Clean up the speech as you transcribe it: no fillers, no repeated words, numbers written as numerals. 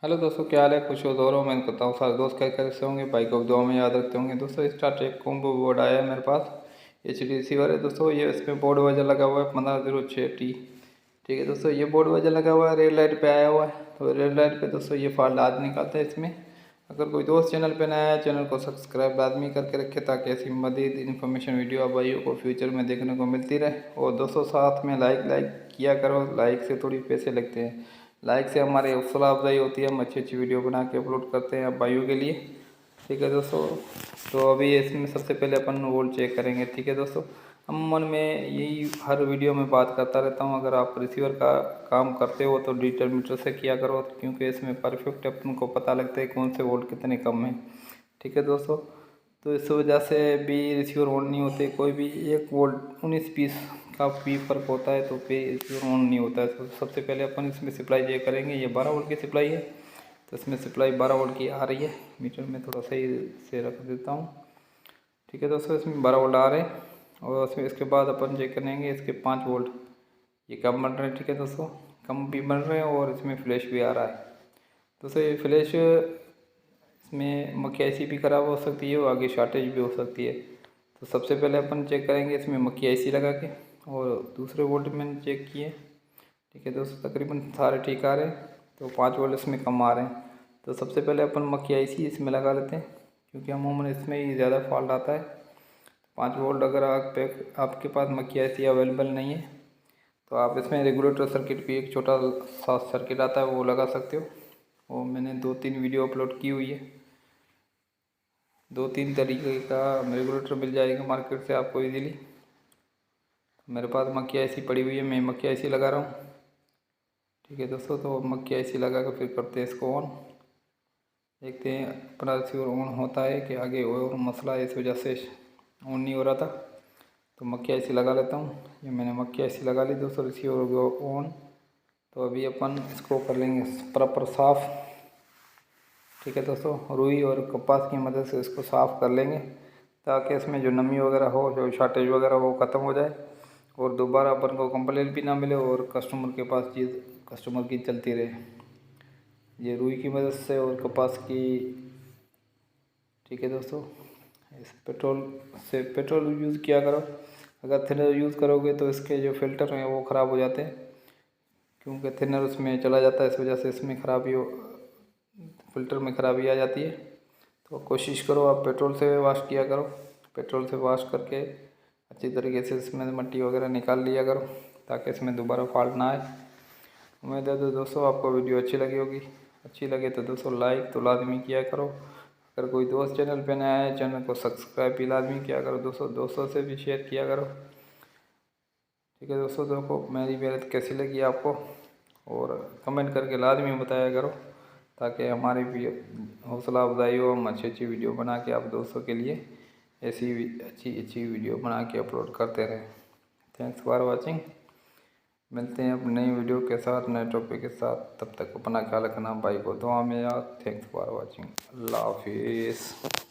Hello दोस्तों, क्या हाल है? खुश हो दो रहो। मैं करता हूँ सारे दोस्त कैसे होंगे, भाई को दुआ में याद रखते होंगे। दोस्तों स्टार टेक कॉम्बो बोर्ड आया है मेरे पास, HD रिसीवर है दोस्तों। ये इसमें बोर्ड वजह लगा हुआ है 1506T। ठीक है दोस्तों, ये बोर्ड वजह लगा हुआ है, रेड लाइट पे आया हुआ है। तो रेड लाइट पे दोस्तों ये फॉल्ट आज निकालता है इसमें। अगर कोई दोस्त चैनल पे नया है, चैनल को सब्सक्राइब आदमी करके रखे ताकि ऐसी मज़ीद इन्फॉर्मेशन वीडियो आप भाइयों को फ्यूचर में देखने को मिलती रहे। और दोस्तों साथ में लाइक किया करो, लाइक से थोड़ी पैसे लगते हैं। लाइक से हमारी हौसला अफजाई होती है, हम अच्छी अच्छी वीडियो बना के अपलोड करते हैं आप भाइयों के लिए। ठीक है दोस्तों, तो अभी इसमें सबसे पहले अपन वोल्ट चेक करेंगे। ठीक है दोस्तों, अमूमन में यही हर वीडियो में बात करता रहता हूँ, अगर आप रिसीवर का काम करते हो तो डिजिटल मीटर से किया करो, क्योंकि इसमें परफेक्ट अपन को पता लगता है कौन से वोल्ट कितने कम है। ठीक है दोस्तों, तो इस वजह से भी रिसीवर ऑन नहीं होते। कोई भी 1 वोल्ट 19-20 का भी फर्क होता है तो पे रिसीवर ऑन नहीं होता है। तो सबसे पहले अपन इसमें सप्लाई चेक करेंगे। ये 12 वोल्ट की सप्लाई है, तो इसमें सप्लाई 12 वोल्ट की आ रही है। मीटर में थोड़ा सही से रख देता हूँ। ठीक है दोस्तों, इसमें 12 वोल्ट आ रहे हैं। और इसके बाद अपन चेक करेंगे इसके 5 वोल्ट, ये कम बन रहे हैं। ठीक है दोस्तों, कम भी बन रहे हैं और इसमें फ्लैश भी आ रहा है। दोस्तों ये फ्लैश इसमें मक्खी ऐसी भी ख़राब हो सकती है और आगे शॉर्टेज भी हो सकती है। तो सबसे पहले अपन चेक करेंगे इसमें मक्खी ऐसी लगा के, और दूसरे वोल्ट मैंने चेक किए। ठीक है दोस्तों, तकरीबन सारे ठीक आ रहे हैं, तो 5 वोल्ट इसमें कम आ रहे हैं। तो सबसे पहले अपन मक्खी ऐसी इसमें लगा लेते हैं, क्योंकि अमूमन इसमें ही ज़्यादा फॉल्ट आता है। 5 वोल्ट अगर आपके पास मक्खी ऐसी अवेलेबल नहीं है तो आप इसमें रेगुलेटर सर्किट भी एक छोटा सा सर्किट आता है वो लगा सकते हो। वो मैंने 2-3 वीडियो अपलोड की हुई है। 2-3 तरीके का रेगुलेटर मिल जाएगा मार्केट से आपको इजीली। मेरे पास मक्खी ऐसी पड़ी हुई है, मैं मक्खी ऐसी लगा रहा हूँ। ठीक है दोस्तों, तो मक्खी ऐसी लगा कर फिर करते हैं इसको ऑन। देखते हैं अपना रिसीवर ऑन होता है कि आगे और मसला है, इस वजह से ऑन नहीं हो रहा था। तो मक्खी ऐसी लगा लेता हूँ। ये मैंने मक्खी ऐसी लगा ली दोस्तों, रिसीवर हो गया ऑन। तो अभी अपन इसको कर लेंगे प्रॉपर साफ़। ठीक है दोस्तों, रुई और कपास की मदद से इसको साफ़ कर लेंगे ताकि इसमें जो नमी वगैरह हो, जो शॉर्टेज वगैरह हो ख़त्म हो जाए और दोबारा अपन को कंप्लेंट भी ना मिले और कस्टमर के पास चीज़ कस्टमर की चलती रहे। ये रुई की मदद से और कपास की। ठीक है दोस्तों, इस पेट्रोल यूज़ किया करो। अगर थिनर यूज़ करोगे तो इसके जो फ़िल्टर हैं वो ख़राब हो जाते हैं, क्योंकि थिनर उसमें चला जाता है, इस वजह से इसमें फ़िल्टर में ख़राबी आ जाती है। तो कोशिश करो आप पेट्रोल से वॉश किया करो। पेट्रोल से वॉश करके अच्छी तरीके से इसमें मिट्टी वगैरह निकाल लिया करो ताकि इसमें दोबारा फॉल्ट ना आए। उम्मीद है तो दोस्तों आपको वीडियो अच्छी लगी होगी। अच्छी लगे तो दोस्तों लाइक तो लाजमी किया करो। अगर कोई दोस्त चैनल पे नया है, चैनल को सब्सक्राइब भी लाजमी किया करो दोस्तों से भी शेयर किया करो। ठीक है दोस्तों, मेरी मेहनत कैसी लगी आपको, और कमेंट करके लाजमी बताया करो ताकि हमारी भी हौसला अफजाई हो, हम अच्छी अच्छी वीडियो बना के आप दोस्तों के लिए ऐसी अच्छी अच्छी वीडियो बना के अपलोड करते रहें। Thanks for watching. मिलते हैं अपनी नई वीडियो के साथ, नए टॉपिक के साथ। तब तक अपना ख्याल रखना, भाई को दुआ में याद। Thanks for watching. अल्लाह हाफिज़।